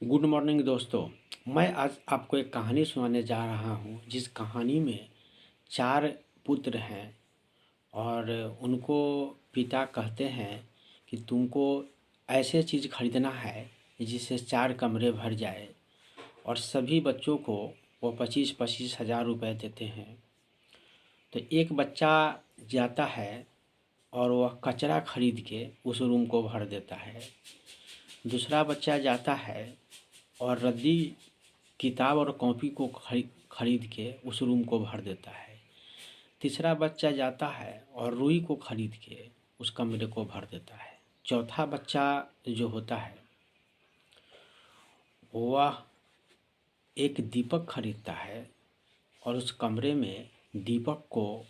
Good morning दोस्तों। मैं आज आपको एक कहानी सुनाने जा रहा हूँ जिस कहानी में 4 पुत्र हैं और उनको पिता कहते हैं कि तुमको ऐसे चीज़ खरीदना है जिससे 4 कमरे भर जाए और सभी बच्चों को वो 25-25 हज़ार रुपये देते हैं। तो एक बच्चा जाता है और वह कचरा खरीद के उस रूम को भर देता है। दूसरा बच्चा जाता है और रद्दी किताब और कॉपी को खरीद के उस रूम को भर देता है। तीसरा बच्चा जाता है और रुई को खरीद के उस कमरे को भर देता है। चौथा बच्चा जो होता है वह एक दीपक खरीदता है और उस कमरे में दीपक को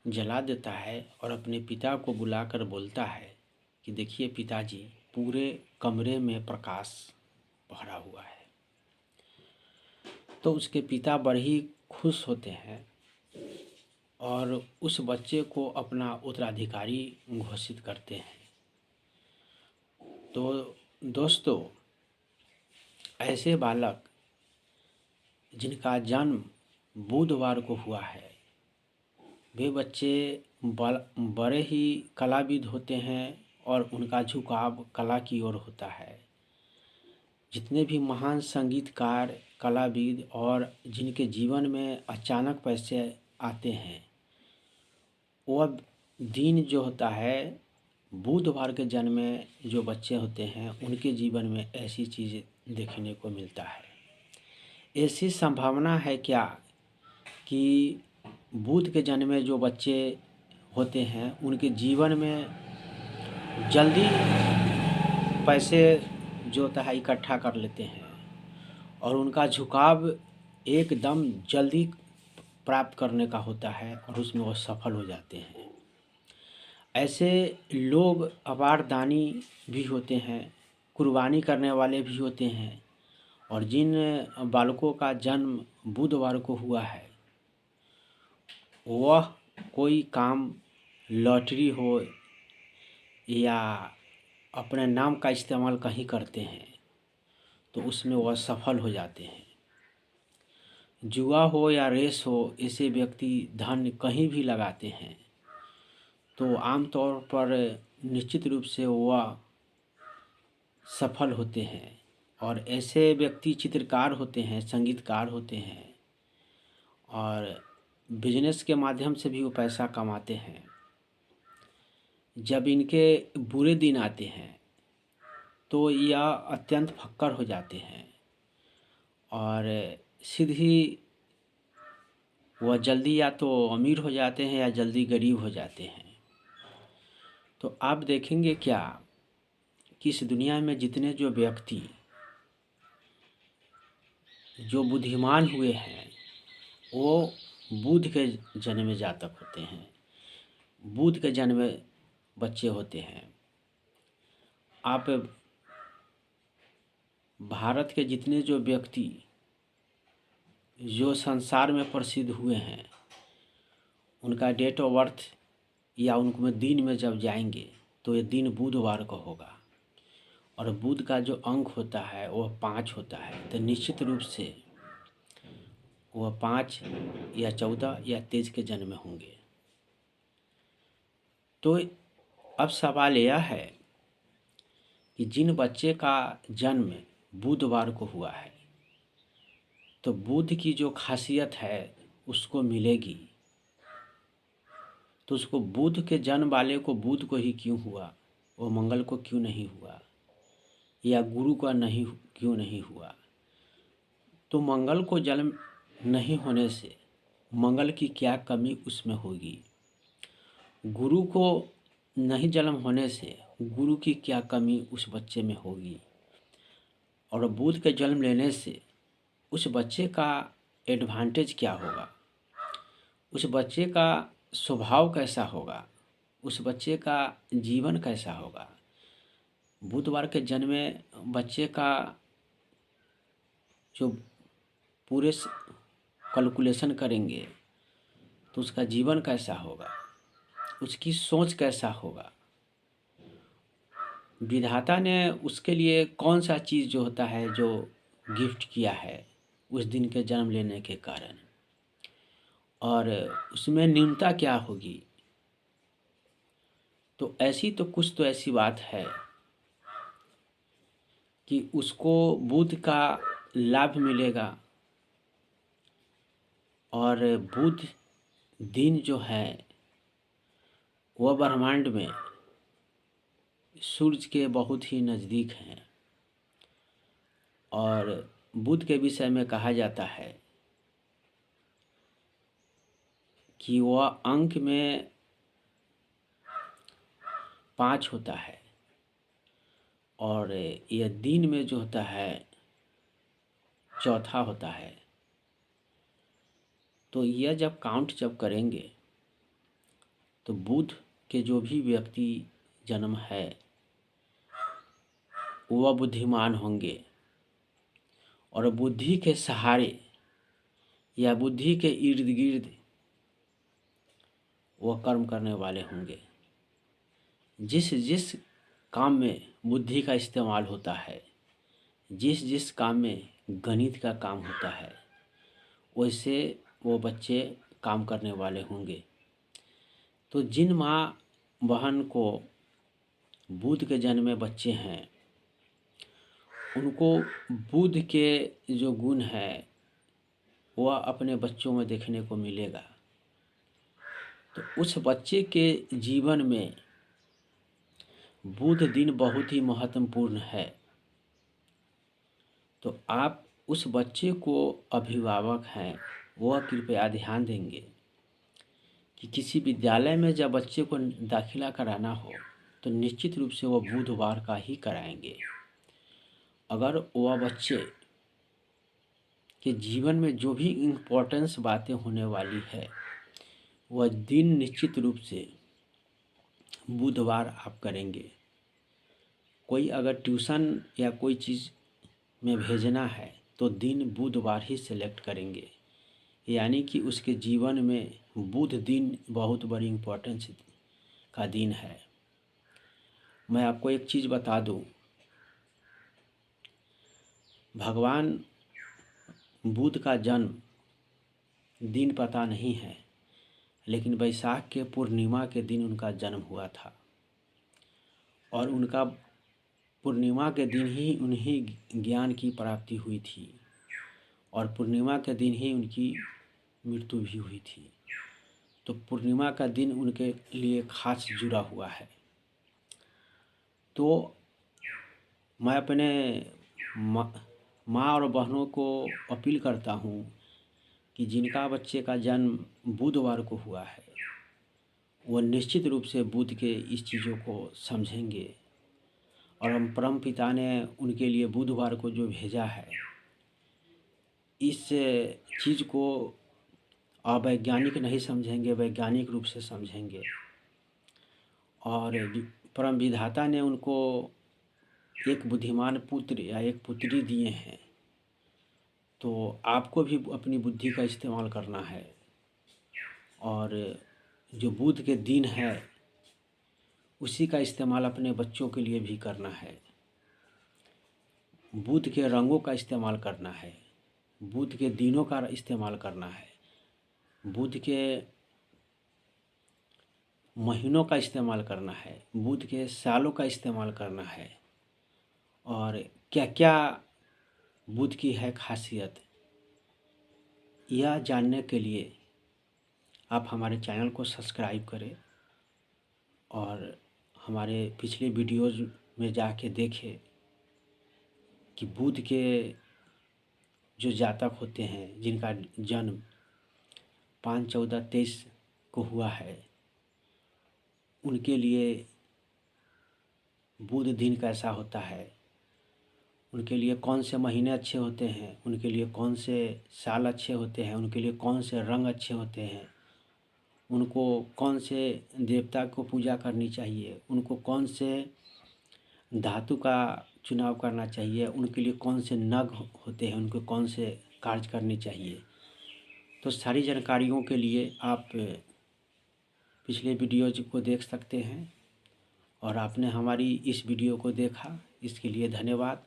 जला देता है और अपने पिता को बुलाकर बोलता है कि देखिए पिताजी, पूरे कमरे में प्रकाश भरा हुआ है। तो उसके पिता बड़े ही खुश होते हैं और उस बच्चे को अपना उत्तराधिकारी घोषित करते हैं। तो दोस्तों, ऐसे बालक जिनका जन्म बुधवार को हुआ है, वे बच्चे बड़े ही कलाविद होते हैं और उनका झुकाव कला की ओर होता है। जितने भी महान संगीतकार, कलाविद और जिनके जीवन में अचानक पैसे आते हैं, वह दिन जो होता है बुधवार के जन्मे जो बच्चे होते हैं उनके जीवन में ऐसी चीज़ देखने को मिलता है। ऐसी संभावना है क्या कि बुध के जन्मे जो बच्चे होते हैं उनके जीवन में जल्दी पैसे जो होता है इकट्ठा कर लेते हैं और उनका झुकाव एकदम जल्दी प्राप्त करने का होता है और उसमें वो सफल हो जाते हैं। ऐसे लोग अपार दानी भी होते हैं, कुर्बानी करने वाले भी होते हैं। और जिन बालकों का जन्म बुधवार को हुआ है, वह कोई काम, लॉटरी हो या अपने नाम का इस्तेमाल कहीं करते हैं तो उसमें वह सफल हो जाते हैं। जुआ हो या रेस हो, ऐसे व्यक्ति धन कहीं भी लगाते हैं तो आमतौर पर निश्चित रूप से वह सफल होते हैं। और ऐसे व्यक्ति चित्रकार होते हैं, संगीतकार होते हैं और बिजनेस के माध्यम से भी वो पैसा कमाते हैं। जब इनके बुरे दिन आते हैं तो यह अत्यंत फक्कर हो जाते हैं और सीधी वह जल्दी या तो अमीर हो जाते हैं या जल्दी गरीब हो जाते हैं। तो आप देखेंगे क्या कि इस दुनिया में जितने जो व्यक्ति जो बुद्धिमान हुए हैं वो बुध के जन्मे जातक होते हैं, बुध के जन्मे बच्चे होते हैं। आप भारत के जितने जो व्यक्ति जो संसार में प्रसिद्ध हुए हैं उनका डेट ऑफ बर्थ या उनको में दिन में जब जाएंगे तो ये दिन बुधवार को होगा और बुध का जो अंक होता है वह 5 होता है। तो निश्चित रूप से वह 5 या 14 या 23 के जन्म होंगे। तो अब सवाल यह है कि जिन बच्चे का जन्म बुधवार को हुआ है तो बुध की जो खासियत है उसको मिलेगी, तो उसको बुध के जन्म वाले को बुध को ही क्यों हुआ, वो मंगल को क्यों नहीं हुआ या गुरु का नहीं क्यों नहीं हुआ। तो मंगल को जन्म नहीं होने से मंगल की क्या कमी उसमें होगी, गुरु को नहीं जन्म होने से गुरु की क्या कमी उस बच्चे में होगी और बुध के जन्म लेने से उस बच्चे का एडवांटेज क्या होगा, उस बच्चे का स्वभाव कैसा होगा, उस बच्चे का जीवन कैसा होगा। बुधवार के जन्मे बच्चे का जो पूरे कैलकुलेशन करेंगे तो उसका जीवन कैसा होगा, उसकी सोच कैसा होगा, विधाता ने उसके लिए कौन सा चीज़ जो होता है जो गिफ्ट किया है उस दिन के जन्म लेने के कारण, और उसमें न्यूनता क्या होगी। तो ऐसी तो कुछ तो ऐसी बात है कि उसको बुध का लाभ मिलेगा, और बुध दिन जो है वह ब्रह्मांड में सूर्य के बहुत ही नज़दीक हैं, और बुध के विषय में कहा जाता है कि वह अंक में 5 होता है, और यह दिन में जो होता है चौथा होता है। तो यह जब काउंट जब करेंगे तो बुध के जो भी व्यक्ति जन्म है वह बुद्धिमान होंगे, और बुद्धि के सहारे या बुद्धि के इर्द गिर्द वह कर्म करने वाले होंगे। जिस जिस काम में बुद्धि का इस्तेमाल होता है, जिस जिस काम में गणित का काम होता है, वैसे वो बच्चे काम करने वाले होंगे। तो जिन माँ बहन को बुध के जन्मे बच्चे हैं उनको बुध के जो गुण है वह अपने बच्चों में देखने को मिलेगा। तो उस बच्चे के जीवन में बुध दिन बहुत ही महत्वपूर्ण है। तो आप उस बच्चे को अभिभावक हैं वह कृपया ध्यान देंगे कि किसी विद्यालय में जब बच्चे को दाखिला कराना हो तो निश्चित रूप से वह बुधवार का ही कराएंगे। अगर वह बच्चे के जीवन में जो भी इम्पोर्टेंस बातें होने वाली है वह दिन निश्चित रूप से बुधवार आप करेंगे। कोई अगर ट्यूशन या कोई चीज़ में भेजना है तो दिन बुधवार ही सेलेक्ट करेंगे, यानी कि उसके जीवन में बुध दिन बहुत बड़ी इम्पोर्टेंस का दिन है। मैं आपको एक चीज़ बता दूं, भगवान बुध का जन्म दिन पता नहीं है, लेकिन वैशाख के पूर्णिमा के दिन उनका जन्म हुआ था, और उनका पूर्णिमा के दिन ही उन्हें ज्ञान की प्राप्ति हुई थी, और पूर्णिमा के दिन ही उनकी मृत्यु भी हुई थी। तो पूर्णिमा का दिन उनके लिए खास जुड़ा हुआ है। तो मैं अपने माँ और बहनों को अपील करता हूँ कि जिनका बच्चे का जन्म बुधवार को हुआ है वो निश्चित रूप से बुध के इस चीज़ों को समझेंगे, और हम परम पिता ने उनके लिए बुधवार को जो भेजा है इस चीज़ को अवैज्ञानिक नहीं समझेंगे, वैज्ञानिक रूप से समझेंगे। और परम विधाता ने उनको एक बुद्धिमान पुत्र या एक पुत्री दिए हैं, तो आपको भी अपनी बुद्धि का इस्तेमाल करना है, और जो बुध के दिन है उसी का इस्तेमाल अपने बच्चों के लिए भी करना है। बुध के रंगों का इस्तेमाल करना है, बुध के दिनों का इस्तेमाल करना है, बुध के महीनों का इस्तेमाल करना है, बुध के सालों का इस्तेमाल करना है, और क्या क्या बुध की है खासियत, यह जानने के लिए आप हमारे चैनल को सब्सक्राइब करें और हमारे पिछले वीडियोज़ में जाके देखें कि बुध के जो जातक होते हैं जिनका जन्म 5/14/23 को हुआ है उनके लिए बुध दिन कैसा होता है, उनके लिए कौन से महीने अच्छे होते हैं, उनके लिए कौन से साल अच्छे होते हैं, उनके लिए कौन से रंग अच्छे होते हैं, उनको कौन से देवता को पूजा करनी चाहिए, उनको कौन से धातु का चुनाव करना चाहिए, उनके लिए कौन से नग होते हैं, उनको कौन से कार्य करनी चाहिए। तो सारी जानकारियों के लिए आप पिछले वीडियोज को देख सकते हैं, और आपने हमारी इस वीडियो को देखा, इसके लिए धन्यवाद।